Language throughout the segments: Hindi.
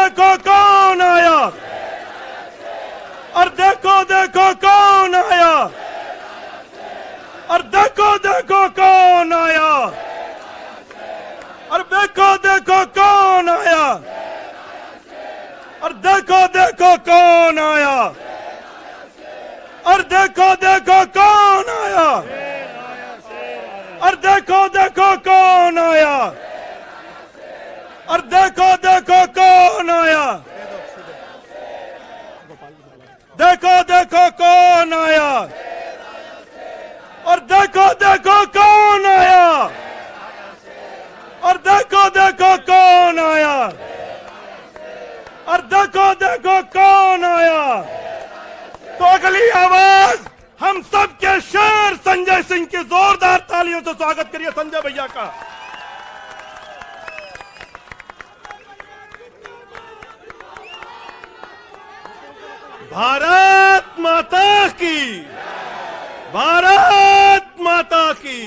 देखो कौन आया, और देखो देखो कौन आया, और देखो देखो कौन आया, और देखो देखो कौन आया, और देखो देखो कौन आया, और देखो देखो कौन आया, और देखो देखो कौन आया, और देखो देखो कौन आया, देखो देखो कौन आया, और देखो देखो कौन आया, और देखो देखो कौन आया, और देखो देखो कौन आया। तो अगली आवाज हम सबके शेर संजय सिंह की जोरदार तालियों से स्वागत करिए संजय भैया का। भारत माता की, भारत माता की,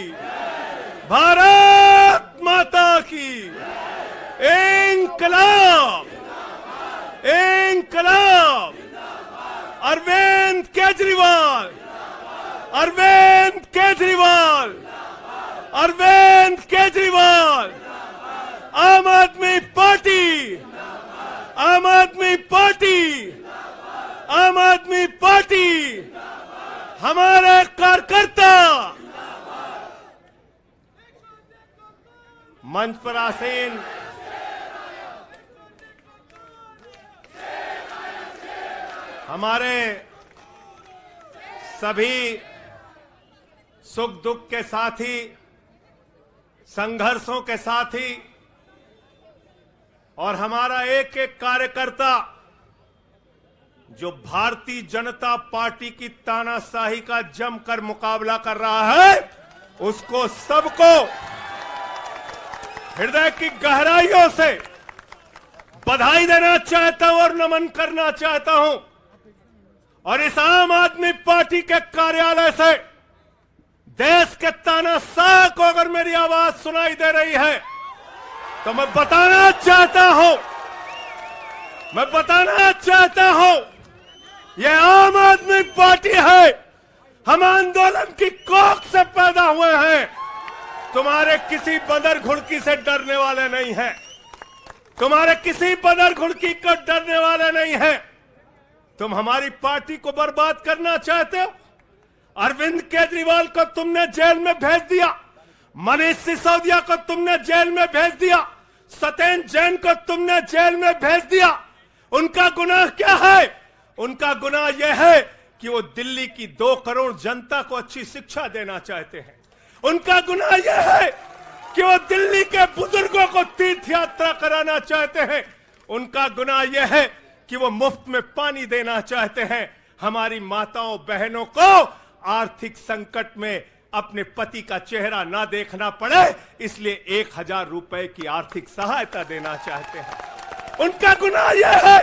भारत माता की। इंकलाब, इंकलाब। अरविंद केजरीवाल, अरविंद केजरीवाल, अरविंद केजरीवाल। आम आदमी पार्टी, आम आदमी पार्टी, आम आदमी पार्टी। हमारे कार्यकर्ता मंच पर आसीन हमारे सभी सुख दुख के साथी, संघर्षों के साथी, और हमारा एक एक कार्यकर्ता जो भारतीय जनता पार्टी की तानाशाही का जमकर मुकाबला कर रहा है, उसको सबको हृदय की गहराइयों से बधाई देना चाहता हूं और नमन करना चाहता हूं। और इस आम आदमी पार्टी के कार्यालय से देश के तानाशाह को अगर मेरी आवाज सुनाई दे रही है तो मैं बताना चाहता हूं, मैं बताना चाहता हूं, यह आम आदमी पार्टी है। हम आंदोलन की कोख से पैदा हुए हैं। तुम्हारे किसी बंदर घुड़की से डरने वाले नहीं हैं, तुम्हारे किसी बंदर घुड़की को डरने वाले नहीं हैं। तुम हमारी पार्टी को बर्बाद करना चाहते हो। अरविंद केजरीवाल को तुमने जेल में भेज दिया, मनीष सिसोदिया को तुमने जेल में भेज दिया, सत्येंद्र जैन को तुमने जेल में भेज दिया। उनका गुनाह क्या है? उनका गुनाह यह है कि वो दिल्ली की 2 करोड़ जनता को अच्छी शिक्षा देना चाहते हैं। उनका गुनाह यह है कि वो दिल्ली के बुजुर्गों को तीर्थ यात्रा कराना चाहते हैं। उनका गुनाह यह है कि वो मुफ्त में पानी देना चाहते हैं। हमारी माताओं बहनों को आर्थिक संकट में अपने पति का चेहरा ना देखना पड़े, इसलिए 1000 रुपए की आर्थिक सहायता देना चाहते हैं। उनका गुनाह यह है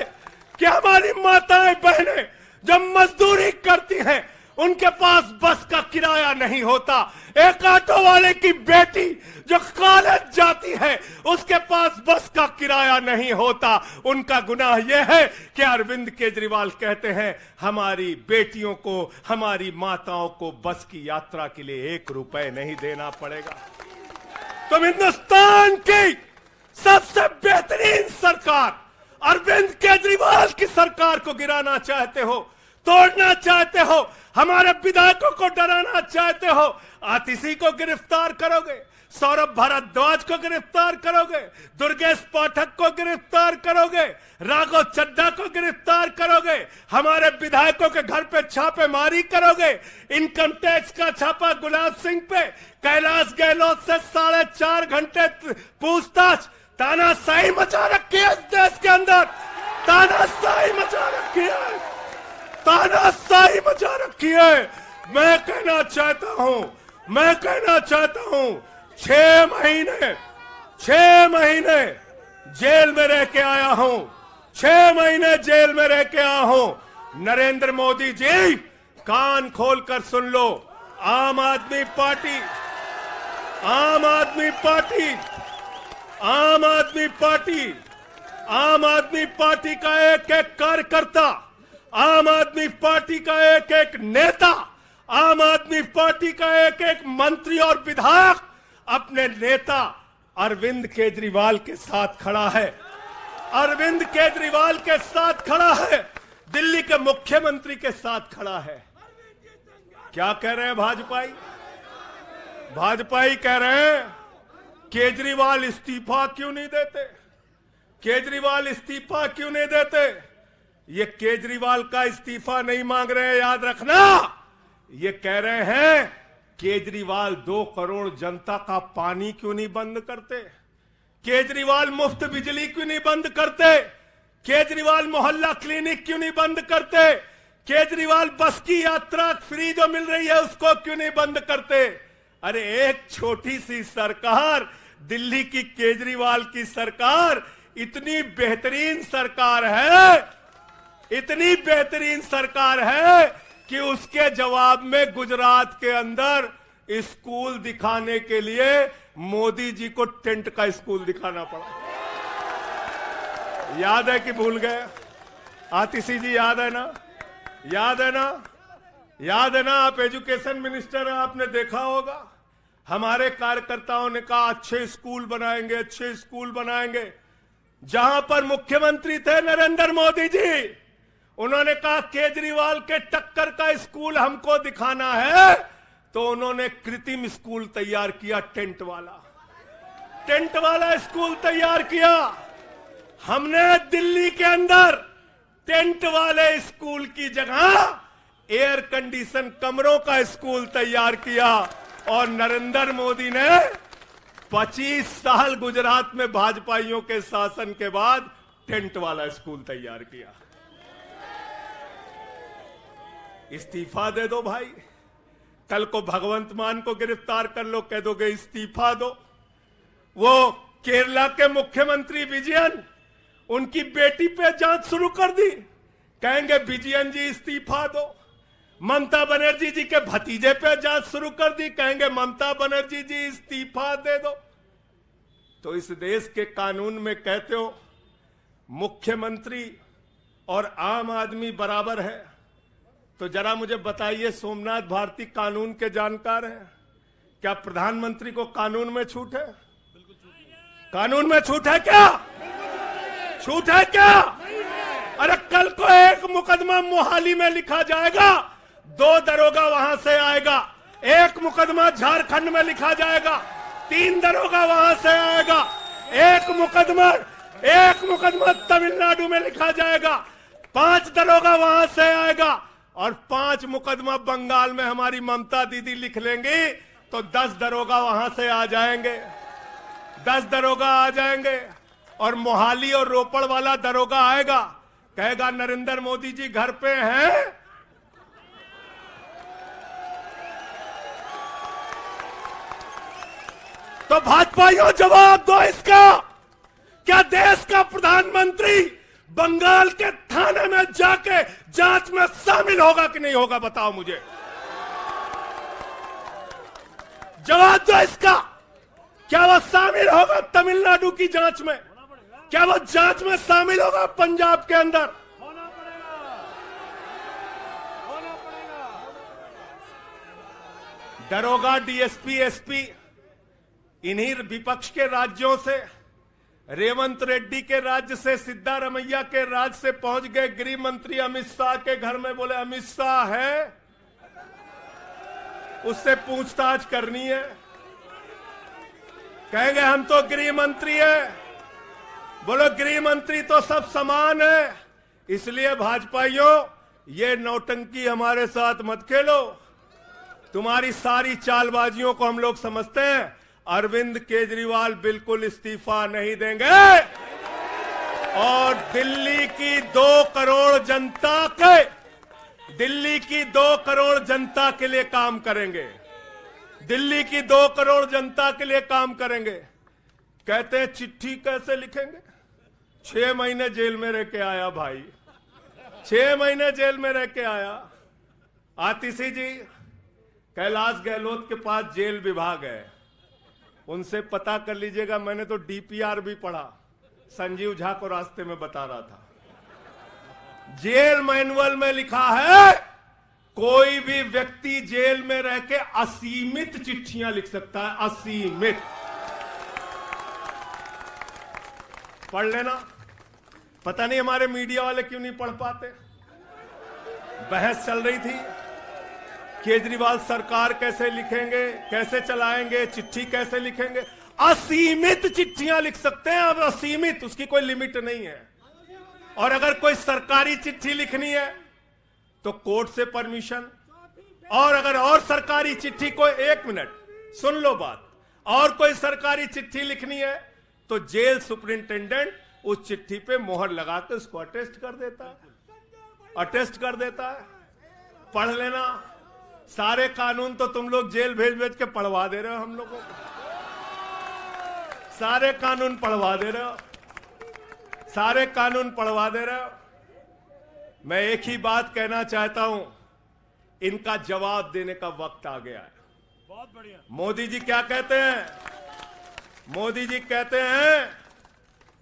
कि हमारी माताएं बहनें जब मजदूरी करती हैं, उनके पास बस का किराया नहीं होता। एक ऑटो वाले की बेटी जो कॉलेज जाती है, उसके पास बस का किराया नहीं होता। उनका गुनाह यह है कि अरविंद केजरीवाल कहते हैं हमारी बेटियों को, हमारी माताओं को बस की यात्रा के लिए 1 रुपए नहीं देना पड़ेगा। तुम हिंदुस्तान की सबसे बेहतरीन सरकार अरविंद केजरीवाल की सरकार को गिराना चाहते हो, तोड़ना चाहते हो, हमारे विधायकों को डराना चाहते हो। आतिशी को गिरफ्तार करोगे, सौरभ भारद्वाज को गिरफ्तार करोगे, दुर्गेश पाठक को गिरफ्तार करोगे, राघव चड्ढा को गिरफ्तार करोगे, हमारे विधायकों के घर पे छापेमारी करोगे, इनकम टैक्स का छापा गुलाब सिंह पे, कैलाश गहलोत से 4.5 घंटे पूछताछ। तानाशाही मचा रखी है इस देश के अंदर, तानाशाही मचा रखी है, तानाशाही मचा रखी है। मैं कहना चाहता हूं, मैं कहना चाहता हूं, 6 महीने जेल में रह के आया हूं, 6 महीने जेल में रह के आया हूं। नरेंद्र मोदी जी, कान खोलकर सुन लो, आम आदमी पार्टी, आम आदमी पार्टी, आम आदमी पार्टी आम आदमी पार्टी का एक एक कार्यकर्ता, आम आदमी पार्टी का एक एक नेता, आम आदमी पार्टी का एक एक मंत्री और विधायक अपने नेता अरविंद केजरीवाल के साथ खड़ा है। अरविंद केजरीवाल के साथ खड़ा है, दिल्ली के मुख्यमंत्री के साथ खड़ा है। क्या कह रहे हैं भाजपाई? भाजपाई कह रहे हैं केजरीवाल इस्तीफा क्यों नहीं देते, केजरीवाल इस्तीफा क्यों नहीं देते। ये केजरीवाल का इस्तीफा नहीं मांग रहे हैं, याद रखना। ये कह रहे हैं केजरीवाल 2 करोड़ जनता का पानी क्यों नहीं बंद करते, केजरीवाल मुफ्त बिजली क्यों नहीं बंद करते, केजरीवाल मोहल्ला क्लिनिक क्यों नहीं बंद करते, केजरीवाल बस की यात्रा फ्री जो मिल रही है उसको क्यों नहीं बंद करते। अरे एक छोटी सी सरकार, दिल्ली की केजरीवाल की सरकार इतनी बेहतरीन सरकार है, इतनी बेहतरीन सरकार है कि उसके जवाब में गुजरात के अंदर स्कूल दिखाने के लिए मोदी जी को टेंट का स्कूल दिखाना पड़ा। याद है कि भूल गए? आतिशी जी याद है ना? याद है ना? याद है ना? आप एजुकेशन मिनिस्टर हैं, आपने देखा होगा। हमारे कार्यकर्ताओं ने कहा अच्छे स्कूल बनाएंगे, अच्छे स्कूल बनाएंगे। जहां पर मुख्यमंत्री थे नरेंद्र मोदी जी, उन्होंने कहा केजरीवाल के टक्कर का स्कूल हमको दिखाना है, तो उन्होंने कृत्रिम स्कूल तैयार किया, टेंट वाला स्कूल तैयार किया। हमने दिल्ली के अंदर टेंट वाले स्कूल की जगह एयर कंडीशन कमरों का स्कूल तैयार किया। और नरेंद्र मोदी ने 25 साल गुजरात में भाजपाइयों के शासन के बाद टेंट वाला स्कूल तैयार किया। इस्तीफा दे दो भाई, कल को भगवंत मान को गिरफ्तार कर लो, कह दोगे इस्तीफा दो। वो केरला के मुख्यमंत्री विजयन, उनकी बेटी पे जांच शुरू कर दी, कहेंगे विजयन जी इस्तीफा दो। ममता बनर्जी जी के भतीजे पे जांच शुरू कर दी, कहेंगे ममता बनर्जी जी इस्तीफा दे दो। तो इस देश के कानून में कहते हो मुख्यमंत्री और आम आदमी बराबर है, तो जरा मुझे बताइए, सोमनाथ भारती कानून के जानकार हैं, क्या प्रधानमंत्री को कानून में छूट है? कानून में छूट है क्या? छूट है क्या? अरे कल को एक मुकदमा मोहाली में लिखा जाएगा, 2 दरोगा वहां से आएगा। एक मुकदमा झारखंड में लिखा जाएगा, 3 दरोगा वहां से आएगा। एक मुकदमा तमिलनाडु में लिखा जाएगा, 5 दरोगा वहां से आएगा। और 5 मुकदमा बंगाल में हमारी ममता दीदी लिख लेंगी, तो 10 दरोगा वहां से आ जाएंगे, 10 दरोगा आ जाएंगे। और मोहाली और रोपड़ वाला दरोगा आएगा, कहेगा नरेंद्र मोदी जी घर पे हैं। तो भाजपाइयों जवाब दो इसका, क्या देश का प्रधानमंत्री बंगाल के थाने में जाके जांच में शामिल होगा कि नहीं होगा? बताओ मुझे, जवाब दो इसका। क्या वो शामिल होगा तमिलनाडु की जांच में? क्या वो जांच में शामिल होगा पंजाब के अंदर? दरोगा, डीएसपी, एसपी इन्हीं विपक्ष के राज्यों से, रेवंत रेड्डी के राज्य से, सिद्धारमैया के राज्य से पहुंच गए गृह मंत्री अमित शाह के घर में। बोले अमित शाह है, उससे पूछताछ करनी है। कहेंगे हम तो गृह मंत्री है। बोलो गृह मंत्री तो सब समान है। इसलिए भाजपाइयों, ये नौटंकी हमारे साथ मत खेलो। तुम्हारी सारी चालबाजियों को हम लोग समझते हैं। अरविंद केजरीवाल बिल्कुल इस्तीफा नहीं देंगे और दिल्ली की 2 करोड़ जनता के लिए काम करेंगे। दिल्ली की 2 करोड़ जनता के लिए काम करेंगे। कहते हैं चिट्ठी कैसे लिखेंगे? 6 महीने जेल में रह के आया भाई, 6 महीने जेल में रह के आया। आतिशी जी, कैलाश गहलोत के पास जेल विभाग है, उनसे पता कर लीजिएगा। मैंने तो डीपीआर भी पढ़ा, संजीव झा को रास्ते में बता रहा था, जेल मैनुअल में लिखा है कोई भी व्यक्ति जेल में रह के असीमित चिट्ठियां लिख सकता है, असीमित। पढ़ लेना। पता नहीं हमारे मीडिया वाले क्यों नहीं पढ़ पाते। बहस चल रही थी, केजरीवाल सरकार कैसे लिखेंगे, कैसे चलाएंगे, चिट्ठी कैसे लिखेंगे। असीमित चिट्ठियां लिख सकते हैं अब, असीमित, उसकी कोई लिमिट नहीं है। और अगर कोई सरकारी चिट्ठी लिखनी है तो कोर्ट से परमिशन, और अगर और सरकारी चिट्ठी को, 1 मिनट सुन लो बात, और कोई सरकारी चिट्ठी लिखनी है तो जेल सुपरिंटेंडेंट उस चिट्ठी पे मोहर लगा के उसको अटेस्ट कर देता है, अटेस्ट कर देता है। पढ़ लेना। सारे कानून तो तुम लोग जेल भेज भेज के पढ़वा दे रहे हो हम लोगों को, सारे कानून पढ़वा दे रहे हो, सारे कानून पढ़वा दे रहे हो। मैं एक ही बात कहना चाहता हूं, इनका जवाब देने का वक्त आ गया है। बहुत बढ़िया। मोदी जी क्या कहते हैं? मोदी जी कहते हैं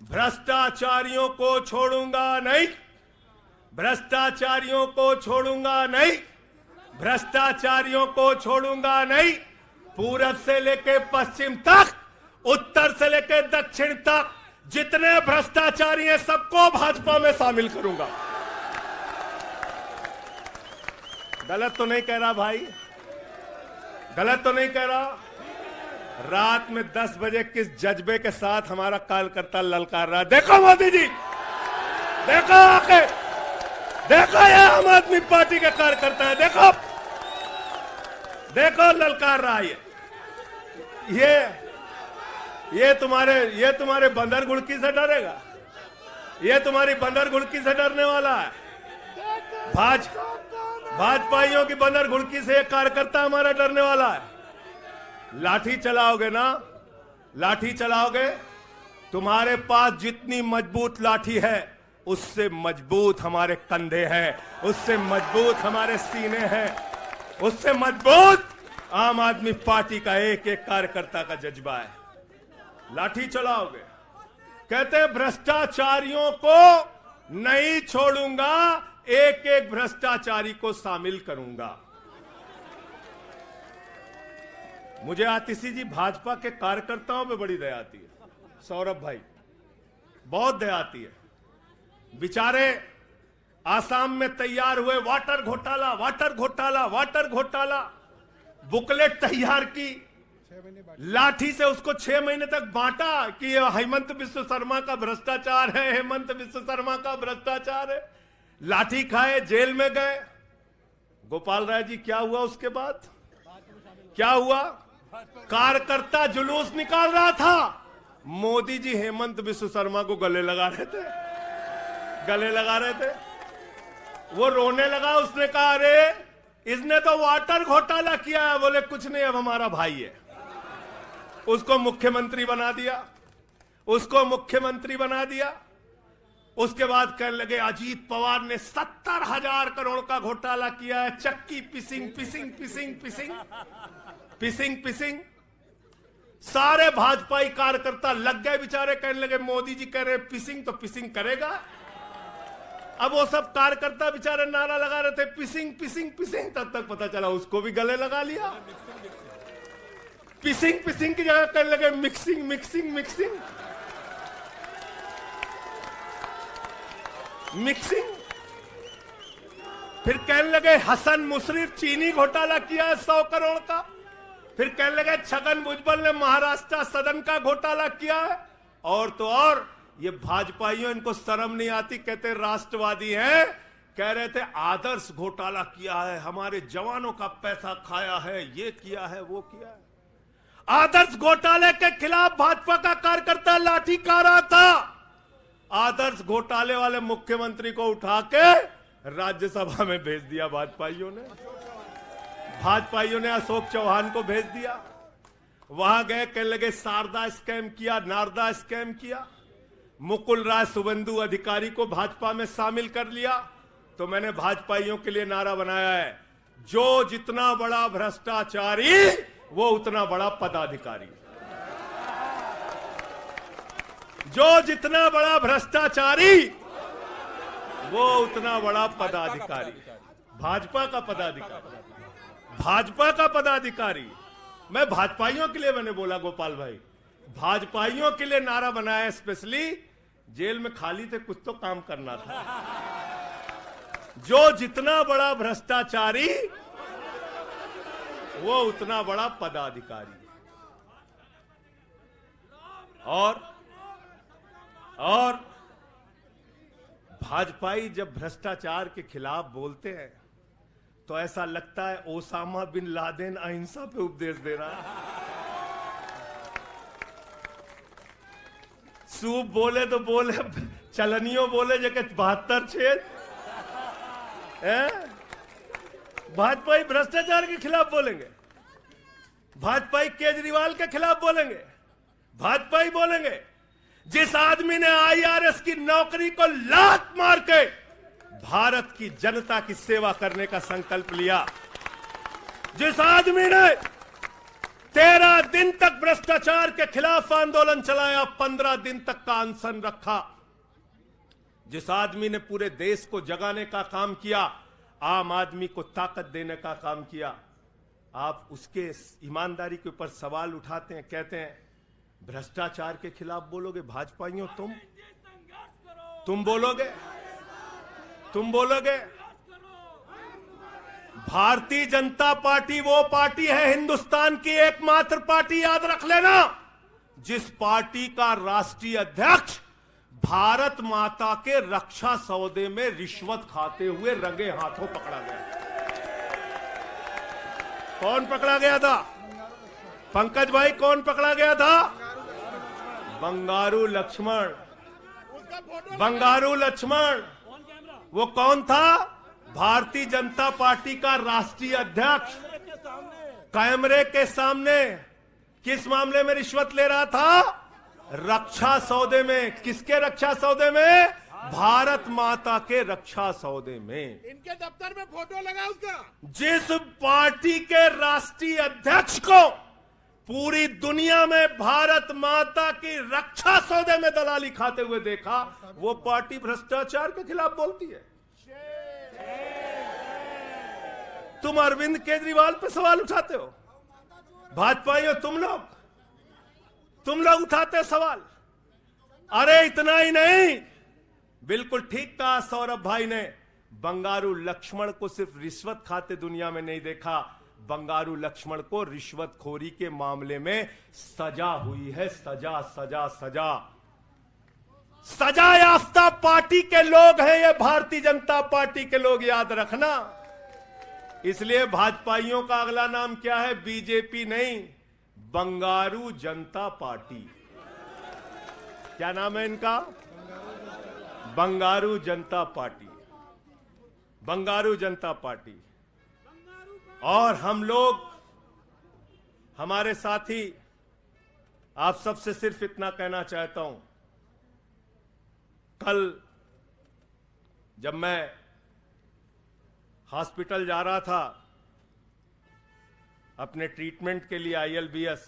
भ्रष्टाचारियों को छोड़ूंगा नहीं, भ्रष्टाचारियों को छोड़ूंगा नहीं, भ्रष्टाचारियों को छोड़ूंगा नहीं। पूरब से लेके पश्चिम तक, उत्तर से लेके दक्षिण तक जितने भ्रष्टाचारी हैं सबको भाजपा में शामिल करूंगा। गलत तो नहीं कह रहा भाई? गलत तो नहीं कह रहा? रात में 10 बजे किस जज्बे के साथ हमारा कार्यकर्ता ललकार रहा है। देखो मोदी जी, देखो आके, देखो ये आम आदमी पार्टी के कार्यकर्ता है, देखो देखो ललकार रहा है। ये तुम्हारे बंदर गुड़की से डरेगा? ये तुम्हारी बंदर गुड़की से डरने वाला है? भाजपाइयों की बंदर गुड़की से एक कार्यकर्ता हमारा डरने वाला है? लाठी चलाओगे ना, लाठी चलाओगे। तुम्हारे पास जितनी मजबूत लाठी है उससे मजबूत हमारे कंधे हैं, उससे मजबूत हमारे सीने हैं, उससे मजबूत आम आदमी पार्टी का एक एक कार्यकर्ता का जज्बा है। लाठी चलाओगे। कहते हैं भ्रष्टाचारियों को नहीं छोड़ूंगा, एक एक भ्रष्टाचारी को शामिल करूंगा। मुझे आतिशी जी भाजपा के कार्यकर्ताओं पे बड़ी दया आती है, सौरभ भाई, बहुत दया आती है। बेचारे आसाम में तैयार हुए, वाटर घोटाला, वाटर घोटाला, वाटर घोटाला, बुकलेट तैयार की, लाठी से उसको 6 महीने तक बांटा कि ये हेमंत बिस्व शर्मा का भ्रष्टाचार है, हेमंत बिस्व शर्मा का भ्रष्टाचार है। लाठी खाए, जेल में गए। गोपाल राय जी क्या हुआ उसके बाद? क्या हुआ? कार्यकर्ता जुलूस निकाल रहा था, मोदी जी हेमंत बिस्व शर्मा को गले लगा रहे थे, गले लगा रहे थे। वो रोने लगा, उसने कहा अरे इसने तो वाटर घोटाला किया है। बोले कुछ नहीं, अब हमारा भाई है। उसको मुख्यमंत्री बना दिया, उसको मुख्यमंत्री बना दिया। उसके बाद कहने लगे अजीत पवार ने 70,000 करोड़ का घोटाला किया है, चक्की पिसिंग पिसिंग पिसिंग पिसिंग पिसिंग पिसिंग। सारे भाजपाई कार्यकर्ता लग गए बेचारे, कहने लगे मोदी जी कह रहे पिसिंग तो पिसिंग करेगा। अब वो सब कार्यकर्ता बेचारे नारा लगा रहे थे पिसिंग पिसिंग पिसिंग, तब तक पता चला उसको भी गले लगा लिया। पिसिंग पिसिंग की जगह कहने लगे मिक्सिंग मिक्सिंग मिक्सिंग मिक्सिंग। फिर कहने लगे हसन मुशर्रफ चीनी घोटाला किया है 100 करोड़ का। फिर कहने लगे छगन भुजबल ने महाराष्ट्र सदन का घोटाला किया है। और तो और ये भाजपाइयों, इनको शर्म नहीं आती, कहते राष्ट्रवादी हैं, कह रहे थे आदर्श घोटाला किया है, हमारे जवानों का पैसा खाया है, ये किया है, वो किया है। आदर्श घोटाले के खिलाफ भाजपा का कार्यकर्ता लाठी खा रहा था। आदर्श घोटाले वाले मुख्यमंत्री को उठा के राज्यसभा में भेज दिया भाजपाइयों ने। भाजपाइयों ने अशोक चौहान को भेज दिया। वहां गए, कहने लगे शारदा स्कैम किया, नारदा स्कैम किया। मुकुल राय शुभेंदु अधिकारी को भाजपा में शामिल कर लिया। तो मैंने भाजपाइयों के लिए नारा बनाया है, जो जितना बड़ा भ्रष्टाचारी वो उतना बड़ा पदाधिकारी। जो जितना बड़ा भ्रष्टाचारी वो उतना बड़ा पदाधिकारी। भाजपा का पदाधिकारी, भाजपा का पदाधिकारी। मैं भाजपाइयों के लिए मैंने बोला गोपाल भाई, भाजपाइयों के लिए नारा बनाया स्पेशली। जेल में खाली थे, कुछ तो काम करना था। जो जितना बड़ा भ्रष्टाचारी वो उतना बड़ा पदाधिकारी। और भाजपाई जब भ्रष्टाचार के खिलाफ बोलते हैं तो ऐसा लगता है ओसामा बिन लादेन अहिंसा पे उपदेश दे रहा है। सूप बोले तो बोले, चलनियों बोले जगह 72 छेद। भाजपाई भ्रष्टाचार के खिलाफ बोलेंगे, भाजपाई केजरीवाल के खिलाफ बोलेंगे, भाजपाई बोलेंगे जिस आदमी ने आईआरएस की नौकरी को लात मार के भारत की जनता की सेवा करने का संकल्प लिया, जिस आदमी ने 13 दिन तक भ्रष्टाचार के खिलाफ आंदोलन चलाया, 15 दिन तक का अनशन रखा, जिस आदमी ने पूरे देश को जगाने का काम किया, आम आदमी को ताकत देने का काम किया, आप उसके ईमानदारी के ऊपर सवाल उठाते हैं, कहते हैं भ्रष्टाचार के खिलाफ बोलोगे। भाजपाइयों तुम बोलोगे, तुम बोलोगे। भारतीय जनता पार्टी वो पार्टी है, हिंदुस्तान की एकमात्र पार्टी, याद रख लेना, जिस पार्टी का राष्ट्रीय अध्यक्ष भारत माता के रक्षा सौदे में रिश्वत खाते हुए रंगे हाथों पकड़ा गया। कौन पकड़ा गया था? पंकज भाई, कौन पकड़ा गया था? बंगारू लक्ष्मण। बंगारू लक्ष्मण वो कौन था? भारतीय जनता पार्टी का राष्ट्रीय अध्यक्ष। कैमरे के सामने किस मामले में रिश्वत ले रहा था? रक्षा सौदे में। किसके रक्षा सौदे में? भारत माता के रक्षा सौदे में। इनके दफ्तर में फोटो लगा उसका। जिस पार्टी के राष्ट्रीय अध्यक्ष को पूरी दुनिया में भारत माता की रक्षा सौदे में दलाली खाते हुए देखा, वो पार्टी भ्रष्टाचार के खिलाफ बोलती है। तुम अरविंद केजरीवाल पे सवाल उठाते हो, भाजपाइयों तुम लोग उठाते सवाल। अरे इतना ही नहीं, बिल्कुल ठीक कहा सौरभ भाई ने, बंगारू लक्ष्मण को सिर्फ रिश्वत खाते दुनिया में नहीं देखा, बंगारू लक्ष्मण को रिश्वतखोरी के मामले में सजा हुई है। सजा सजा सजा सजा याफ्ता पार्टी के लोग हैं ये, भारतीय जनता पार्टी के लोग, याद रखना। इसलिए भाजपाइयों का अगला नाम क्या है? बीजेपी नहीं, बंगारू जनता पार्टी। क्या नाम है इनका? बंगारू जनता पार्टी। बंगारू जनता पार्टी। और हम लोग, हमारे साथी, आप सबसे सिर्फ इतना कहना चाहता हूं, कल जब मैं हॉस्पिटल जा रहा था अपने ट्रीटमेंट के लिए ILBS,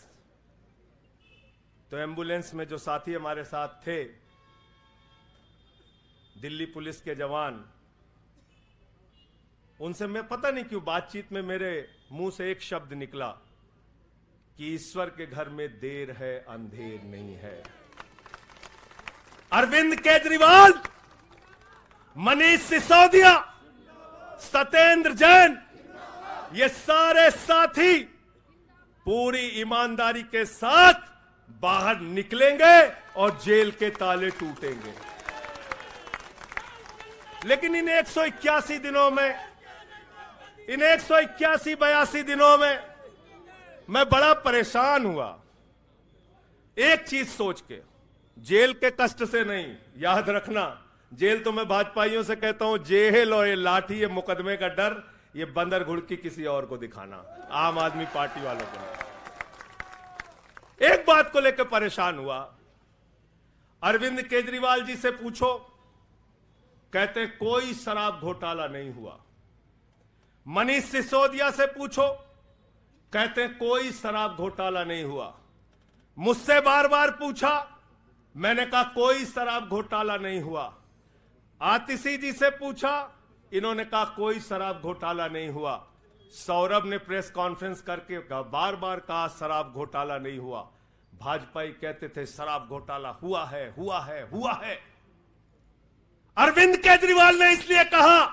तो एम्बुलेंस में जो साथी हमारे साथ थे, दिल्ली पुलिस के जवान, उनसे मैं पता नहीं क्यों बातचीत में मेरे मुंह से एक शब्द निकला कि ईश्वर के घर में देर है अंधेर नहीं है। अरविंद केजरीवाल, मनीष सिसोदिया, सत्येंद्र जैन, ये सारे साथी पूरी ईमानदारी के साथ बाहर निकलेंगे और जेल के ताले टूटेंगे। लेकिन इन 181 दिनों में, इन 181-82 दिनों में मैं बड़ा परेशान हुआ, एक चीज सोच के, जेल के कष्ट से नहीं, याद रखना, जेल तो मैं भाजपाइयों से कहता हूं, जेल और ये लाठी, ये मुकदमे का डर, ये बंदर घुड़की किसी और को दिखाना, आम आदमी पार्टी वालों को। एक बात को लेकर परेशान हुआ, अरविंद केजरीवाल जी से पूछो, कहते कोई शराब घोटाला नहीं हुआ। मनीष सिसोदिया से पूछो, कहते कोई शराब घोटाला नहीं हुआ। मुझसे बार बार पूछा, मैंने कहा कोई शराब घोटाला नहीं हुआ। आतिशी जी से पूछा, इन्होंने कहा कोई शराब घोटाला नहीं हुआ। सौरभ ने प्रेस कॉन्फ्रेंस करके बार बार कहा शराब घोटाला नहीं हुआ। भाजपाई कहते थे शराब घोटाला हुआ है, हुआ है, हुआ है। अरविंद केजरीवाल ने इसलिए कहा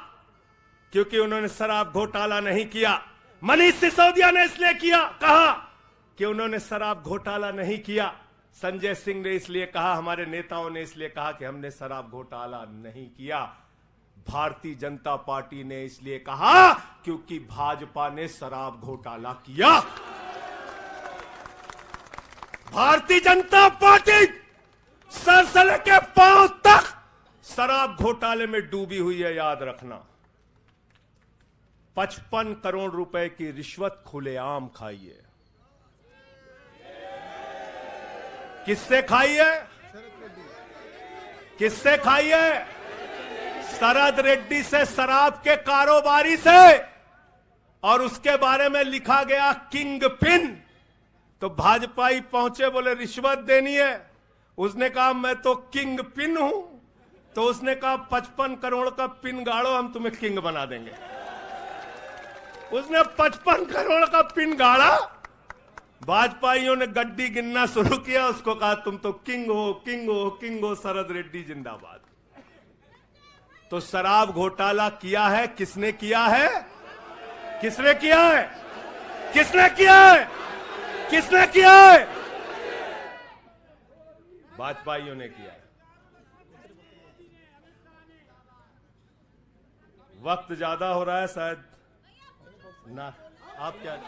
क्योंकि उन्होंने शराब घोटाला नहीं किया। मनीष सिसोदिया ने इसलिए कहा कि उन्होंने शराब घोटाला नहीं किया। संजय सिंह ने इसलिए कहा, हमारे नेताओं ने इसलिए कहा कि हमने शराब घोटाला नहीं किया। भारतीय जनता पार्टी ने इसलिए कहा क्योंकि भाजपा ने शराब घोटाला किया। भारतीय जनता पार्टी सर से लेकर पांव तक शराब घोटाले में डूबी हुई है, याद रखना। 55 करोड़ रुपए की रिश्वत खुलेआम खाई है। किससे खाई है? किससे खाई है? शरद रेड्डी से, शराब के कारोबारी से। और उसके बारे में लिखा गया किंग पिन। तो भाजपाई पहुंचे, बोले रिश्वत देनी है। उसने कहा मैं तो किंग पिन हूं। तो उसने कहा 55 करोड़ का पिन गाड़ो, हम तुम्हें किंग बना देंगे। उसने 55 करोड़ का पिन गाड़ा। भाजपाइयों ने गड्डी गिनना शुरू किया। उसको कहा तुम तो किंग हो, किंग हो, किंग हो, शरद रेड्डी जिंदाबाद। तो शराब घोटाला किया है। किसने किया है? किसने किया है? किसने किया है? किसने किया है? भाजपाइयों ने किया है। वक्त ज्यादा हो रहा है शायद ना। आप क्या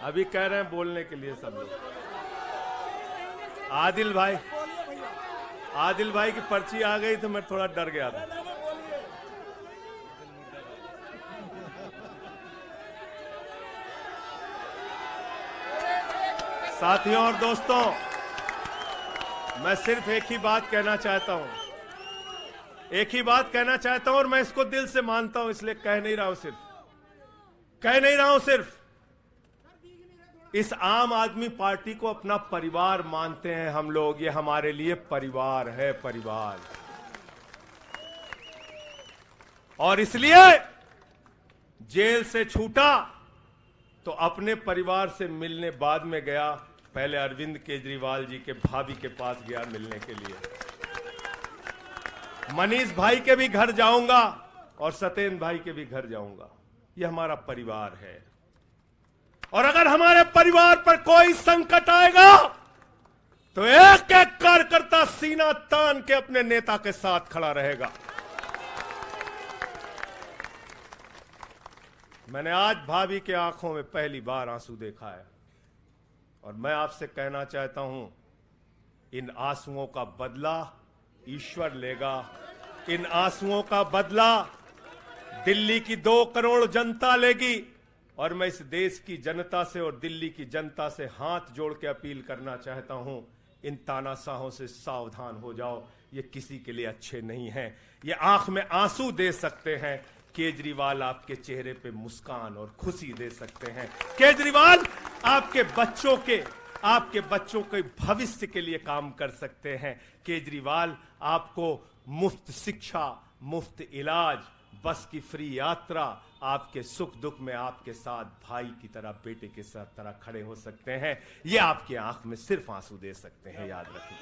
अभी कह रहे हैं बोलने के लिए सब लोग? आदिल भाई की पर्ची आ गई तो मैं थोड़ा डर गया था। साथियों और दोस्तों, मैं सिर्फ एक ही बात कहना चाहता हूं। एक ही बात कहना चाहता हूं और मैं इसको दिल से मानता हूं, इसलिए कह नहीं रहा हूं सिर्फ। इस आम आदमी पार्टी को अपना परिवार मानते हैं हम लोग। ये हमारे लिए परिवार है, परिवार। और इसलिए जेल से छूटा तो अपने परिवार से मिलने बाद में गया। पहले अरविंद केजरीवाल जी के भाभी के पास गया मिलने के लिए। मनीष भाई के भी घर जाऊंगा और सत्येंद्र भाई के भी घर जाऊंगा। ये हमारा परिवार है। और अगर हमारे परिवार पर कोई संकट आएगा तो एक एक कार्यकर्ता सीना तान के अपने नेता के साथ खड़ा रहेगा। मैंने आज भाभी के आंखों में पहली बार आंसू देखा है और मैं आपसे कहना चाहता हूं, इन आंसुओं का बदला ईश्वर लेगा। इन आंसुओं का बदला दिल्ली की 2 करोड़ जनता लेगी। और मैं इस देश की जनता से और दिल्ली की जनता से हाथ जोड़ के अपील करना चाहता हूं, इन तानाशाहों से सावधान हो जाओ। ये किसी के लिए अच्छे नहीं हैं। ये आंख में आंसू दे सकते हैं, केजरीवाल आपके चेहरे पे मुस्कान और खुशी दे सकते हैं। केजरीवाल आपके बच्चों के भविष्य के लिए काम कर सकते हैं। केजरीवाल आपको मुफ्त शिक्षा, मुफ्त इलाज, बस की फ्री यात्रा, आपके सुख दुख में आपके साथ भाई की तरह, बेटे के साथ तरह खड़े हो सकते हैं। ये आपकी आंख में सिर्फ आंसू दे सकते हैं, याद रखिए।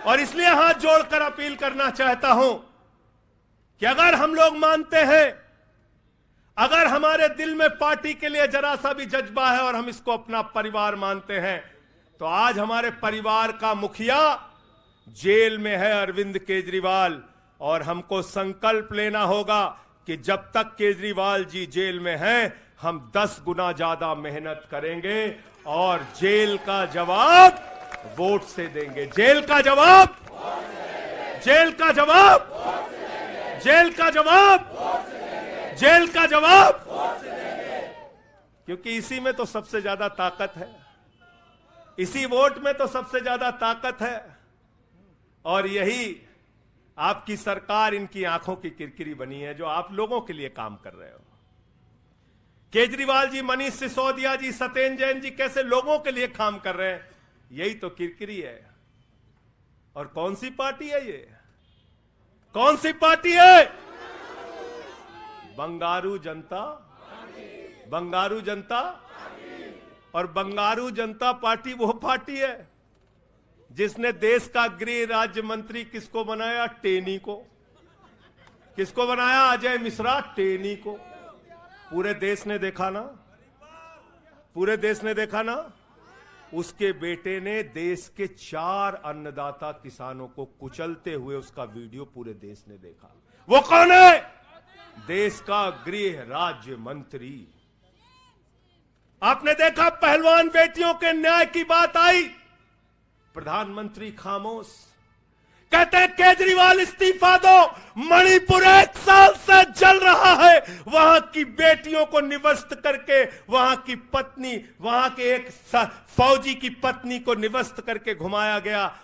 और इसलिए हाथ जोड़कर अपील करना चाहता हूं कि अगर हम लोग मानते हैं, अगर हमारे दिल में पार्टी के लिए जरा सा भी जज्बा है और हम इसको अपना परिवार मानते हैं, तो आज हमारे परिवार का मुखिया जेल में है, अरविंद केजरीवाल। और हमको संकल्प लेना होगा कि जब तक केजरीवाल जी जेल में हैं, हम 10 गुना ज्यादा मेहनत करेंगे और जेल का जवाब वोट से देंगे। जेल का जवाब क्योंकि इसी में तो सबसे ज्यादा ताकत है, इसी वोट में तो सबसे ज्यादा ताकत है। और यही आपकी सरकार इनकी आंखों की किरकिरी बनी है, जो आप लोगों के लिए काम कर रहे हो। केजरीवाल जी, मनीष सिसोदिया जी, सत्येंद्र जैन जी कैसे लोगों के लिए काम कर रहे हैं, यही तो किरकिरी है। और कौन सी पार्टी है ये? कौन सी पार्टी है? बंगारू जनता, बंगारू जनता। और बंगारू जनता पार्टी वो पार्टी है जिसने देश का गृह राज्य मंत्री किसको बनाया? टेनी को। किसको बनाया? अजय मिश्रा टेनी को। पूरे देश ने देखा ना, पूरे देश ने देखा ना। उसके बेटे ने देश के 4 अन्नदाता किसानों को कुचलते हुए उसका वीडियो पूरे देश ने देखा। वो कौन है? देश का गृह राज्य मंत्री। आपने देखा पहलवान बेटियों के न्याय की बात आई, प्रधानमंत्री खामोश। कहते हैं केजरीवाल इस्तीफा दो, मणिपुर 1 साल से जल रहा है। वहां की बेटियों को निवस्त करके, वहां की पत्नी, वहां के एक फौजी की पत्नी को निवस्त करके घुमाया गया।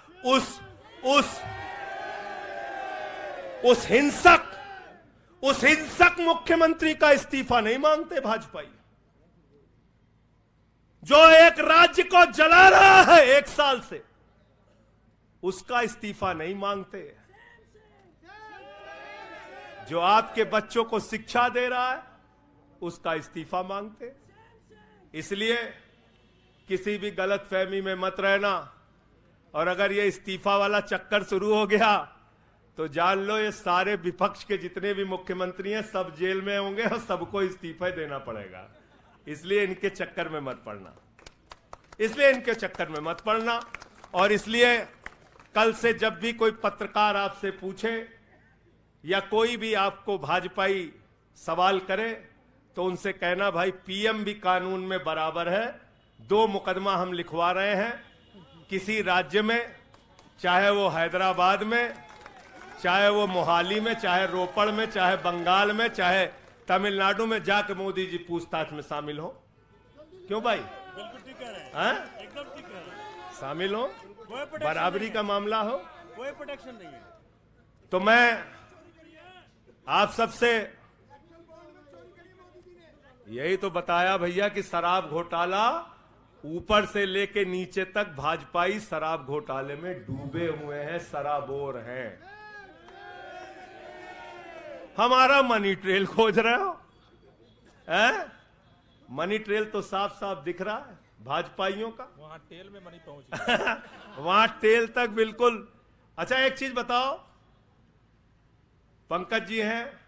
उस हिंसक मुख्यमंत्री का इस्तीफा नहीं मांगते भाजपाई, जो एक राज्य को जला रहा है 1 साल से, उसका इस्तीफा नहीं मांगते। जो आपके बच्चों को शिक्षा दे रहा है उसका इस्तीफा मांगते। इसलिए किसी भी गलतफहमी में मत रहना। और अगर ये इस्तीफा वाला चक्कर शुरू हो गया तो जान लो ये सारे विपक्ष के जितने भी मुख्यमंत्री हैं सब जेल में होंगे और सबको इस्तीफा देना पड़ेगा। इसलिए इनके चक्कर में मत पड़ना, इसलिए इनके चक्कर में मत पड़ना। और इसलिए कल से जब भी कोई पत्रकार आपसे पूछे या कोई भी आपको भाजपाई सवाल करे तो उनसे कहना, भाई पीएम भी कानून में बराबर है। 2 मुकदमा हम लिखवा रहे हैं किसी राज्य में, चाहे वो हैदराबाद में, चाहे वो मोहाली में, चाहे रोपड़ में, चाहे बंगाल में, चाहे तमिलनाडु में, जाके मोदी जी पूछताछ में शामिल हो। क्यों भाई? बिल्कुल ठीक कह रहे हैं, हाँ? एकदम ठीक कह रहे हैं। शामिल हो, बराबरी का मामला हो, कोई प्रोटेक्शन नहीं है। तो मैं आप सबसे यही तो बताया भैया कि शराब घोटाला ऊपर से लेके नीचे तक भाजपाई शराब घोटाले में डूबे हुए हैं, सराबोर हैं। हमारा मनी ट्रेल खोज रहे हो? मनी ट्रेल तो साफ साफ दिख रहा है भाजपाइयों का। वहां टेल में मनी पहुंच गया। वहां टेल तक बिल्कुल। अच्छा एक चीज बताओ, पंकज जी हैं,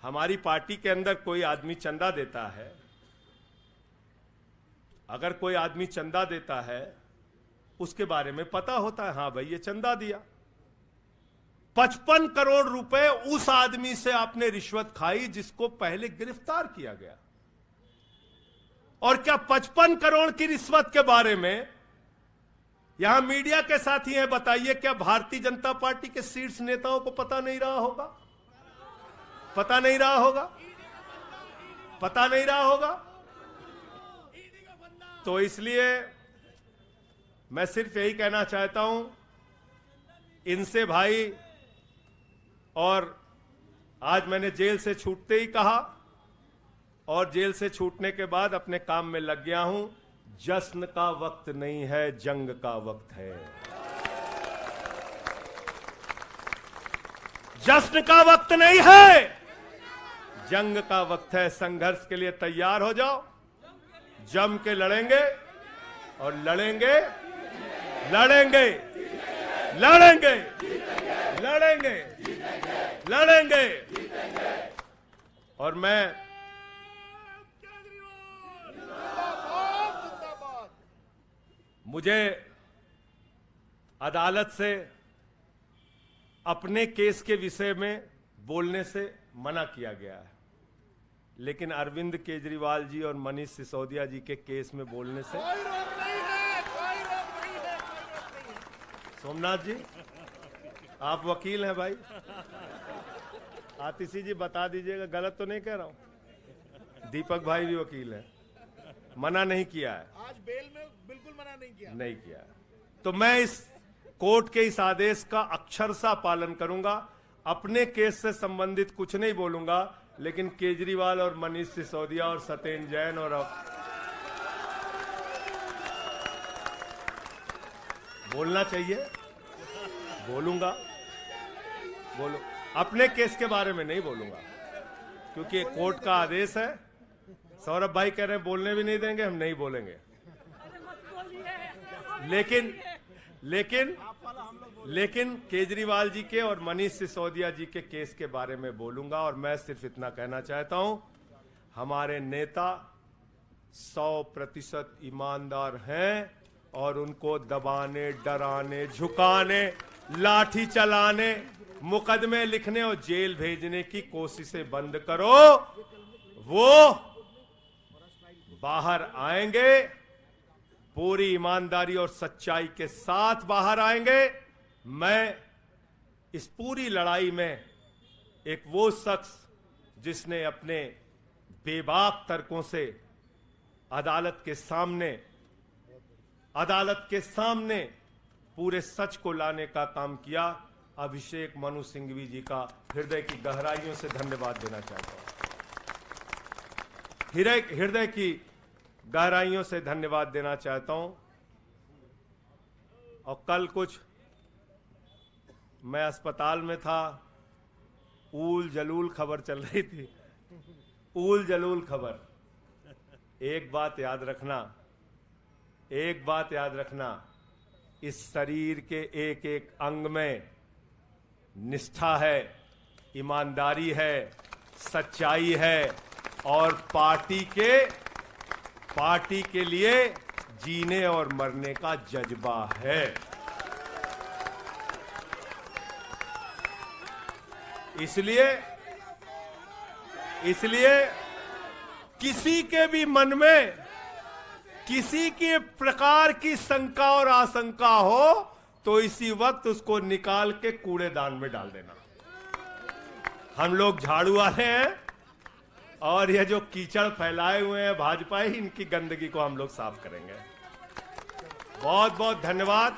हमारी पार्टी के अंदर कोई आदमी चंदा देता है, अगर कोई आदमी चंदा देता है उसके बारे में पता होता है, हाँ भाई ये चंदा दिया। 55 करोड़ रुपए उस आदमी से आपने रिश्वत खाई जिसको पहले गिरफ्तार किया गया। और क्या 55 करोड़ की रिश्वत के बारे में यहां मीडिया के साथी हैं, बताइए क्या भारतीय जनता पार्टी के शीर्ष नेताओं को पता नहीं रहा होगा? पता नहीं रहा होगा? पता नहीं रहा होगा? तो इसलिए मैं सिर्फ यही कहना चाहता हूं इनसे भाई, और आज मैंने जेल से छूटते ही कहा और जेल से छूटने के बाद अपने काम में लग गया हूं। जश्न का वक्त नहीं है, जंग का वक्त है। जश्न का वक्त नहीं है, जंग का वक्त है। संघर्ष के लिए तैयार हो जाओ, जम के लड़ेंगे और लड़ेंगे, लड़ेंगे, लड़ेंगे, लड़ेंगे, लड़ेंगे। और मैं मुझे अदालत से अपने केस के विषय में बोलने से मना किया गया है, लेकिन अरविंद केजरीवाल जी और मनीष सिसोदिया जी के केस में बोलने से कोई रोक नहीं है, कोई रोक नहीं है, कोई रोक नहीं है। सोमनाथ जी आप वकील हैं भाई, आतिशी जी बता दीजिएगा गलत तो नहीं कह रहा हूं। दीपक भाई भी वकील हैं, मना नहीं किया है, आज बेल में बिल्कुल मना नहीं किया। नहीं किया है। तो मैं इस कोर्ट के इस आदेश का अक्षरशः पालन करूंगा। अपने केस से संबंधित कुछ नहीं बोलूंगा, लेकिन केजरीवाल और मनीष सिसोदिया और सत्येंद्र जैन और बोलना चाहिए, बोलूंगा, बोलो। अपने केस के बारे में नहीं बोलूंगा क्योंकि कोर्ट का आदेश है। सौरभ भाई कह रहे हैं बोलने भी नहीं देंगे, हम नहीं बोलेंगे। लेकिन केजरीवाल जी के और मनीष सिसोदिया जी के केस के बारे में बोलूंगा। और मैं सिर्फ इतना कहना चाहता हूं, हमारे नेता 100% ईमानदार हैं और उनको दबाने, डराने, झुकाने, लाठी चलाने, मुकदमे लिखने और जेल भेजने की कोशिशें बंद करो। वो बाहर आएंगे, पूरी ईमानदारी और सच्चाई के साथ बाहर आएंगे। मैं इस पूरी लड़ाई में एक वो शख्स जिसने अपने बेबाक तर्कों से अदालत के सामने पूरे सच को लाने का काम किया, अभिषेक मनु सिंघवी जी का हृदय की गहराइयों से धन्यवाद देना चाहता हूं। हृदय की गहराइयों से धन्यवाद देना चाहता हूं। और कल कुछ मैं अस्पताल में था, ऊल जलूल खबर चल रही थी, ऊल जलूल खबर। एक बात याद रखना, इस शरीर के एक एक अंग में निष्ठा है, ईमानदारी है, सच्चाई है और पार्टी के लिए जीने और मरने का जज्बा है। इसलिए किसी के भी मन में किसी के प्रकार की शंका और आशंका हो तो इसी वक्त उसको निकाल के कूड़ेदान में डाल देना। हम लोग झाड़ू वाले हैं और ये जो कीचड़ फैलाए हुए हैं भाजपा ही, इनकी गंदगी को हम लोग साफ करेंगे। बहुत बहुत धन्यवाद,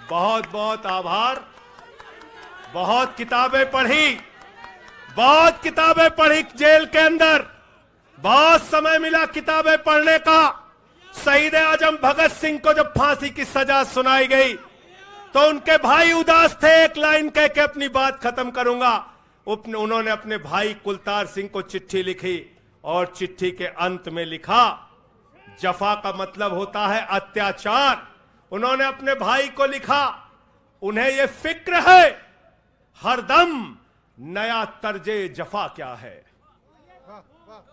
बहुत बहुत आभार। बहुत किताबें पढ़ी जेल के अंदर, बहुत समय मिला किताबें पढ़ने का। शहीद आजम भगत सिंह को जब फांसी की सजा सुनाई गई तो उनके भाई उदास थे। एक लाइन कह के अपनी बात खत्म करूंगा। उन्होंने अपने भाई कुलतार सिंह को चिट्ठी लिखी और चिट्ठी के अंत में लिखा, जफा का मतलब होता है अत्याचार। उन्होंने अपने भाई को लिखा, उन्हें यह फिक्र है हरदम नया तर्जे जफा क्या है।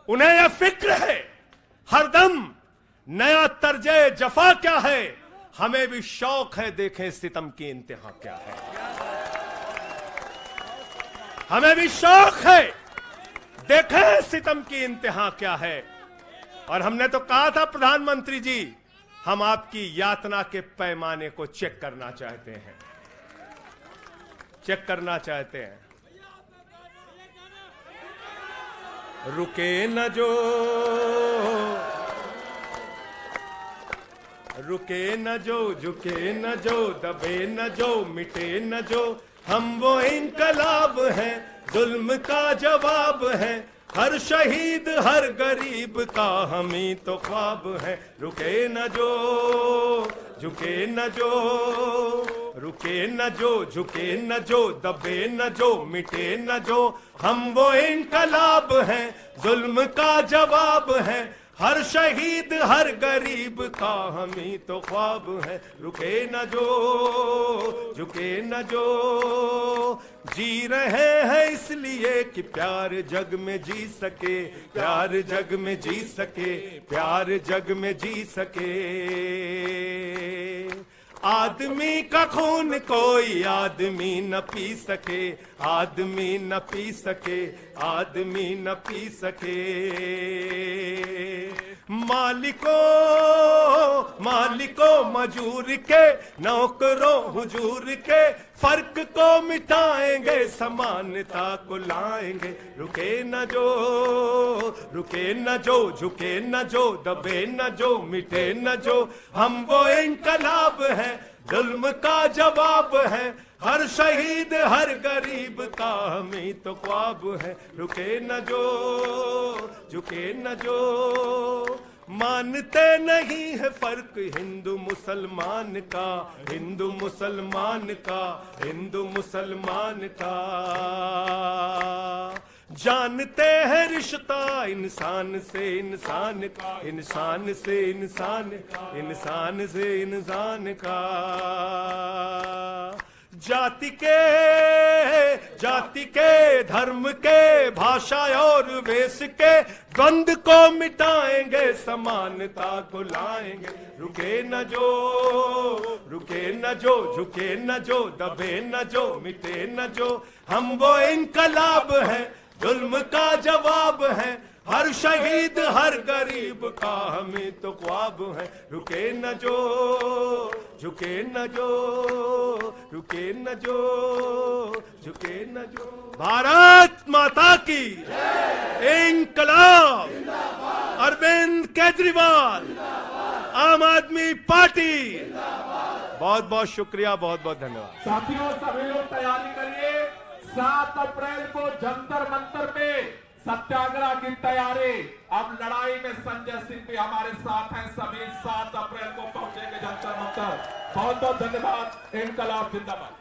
उन्हें यह फिक्र है हरदम नया तर्जे जफा क्या है। हमें भी शौक है देखें सितम की इंतहा क्या है। हमें भी शौक है देखें सितम की इंतहा क्या है। और हमने तो कहा था प्रधानमंत्री जी, हम आपकी यातना के पैमाने को चेक करना चाहते हैं, चेक करना चाहते हैं। रुके न जो झुके न जो, दबे न जो, मिटे न जो, हम वो इनकलाब हैं, जुल्म का जवाब है। हर शहीद हर गरीब का हम ही तो ख्वाब है। रुके न जो झुके न जो, रुके न जो झुके न जो, दबे न जो, मिटे न जो, हम वो इनकलाब हैं, जुल्म का जवाब है। हर शहीद हर गरीब का हम ही तो ख्वाब है। रुके न जो झुके न जो, जी रहे हैं इसलिए कि प्यार जग में जी सके, प्यार जग में जी सके, प्यार जग में जी सके। आदमी का खून कोई आदमी न पी सके, आदमी न पी सके, आदमी न पी सके। मालिकों मजूर के, नौकरों हुजूर के, फर्क को मिटाएंगे, समानता को लाएंगे। रुके न जो झुके न जो, दबे न जो, मिटे न जो, हम वो इनकलाब है, जुल्म का जवाब है। हर शहीद हर गरीब का हमें तो ख्वाब है, रुके न जो झुके न जो। मानते नहीं है फर्क हिंदू मुसलमान का, हिंदू मुसलमान का, हिंदू मुसलमान का। जानते हैं रिश्ता इंसान से इंसान का, इंसान से इंसान, इंसान से इंसान का। जाति के धर्म के भाषा और वेश के द्वंद को मिटाएंगे, समानता को लाएंगे। रुके न जो झुके न जो, दबे न जो मिटे न जो। हम वो इनकलाब है, जुल्म का जवाब है। हर शहीद हर गरीब का हमें तो ख्वाब है, रुके न जो झुके न जो, रुके न जो झुके न जो। भारत माता की इंकलाब। अरविंद केजरीवाल, आम आदमी पार्टी। बहुत बहुत शुक्रिया, बहुत बहुत धन्यवाद। साथियों सभी लोग तैयारी करिए, 7 अप्रैल को जंतर मंतर पे सत्याग्रह की तैयारी। अब लड़ाई में संजय सिंह भी हमारे साथ हैं। सभी 7 अप्रैल को पहुंचेंगे जंतर मंतर। बहुत बहुत धन्यवाद। इंकलाब जिंदाबाद।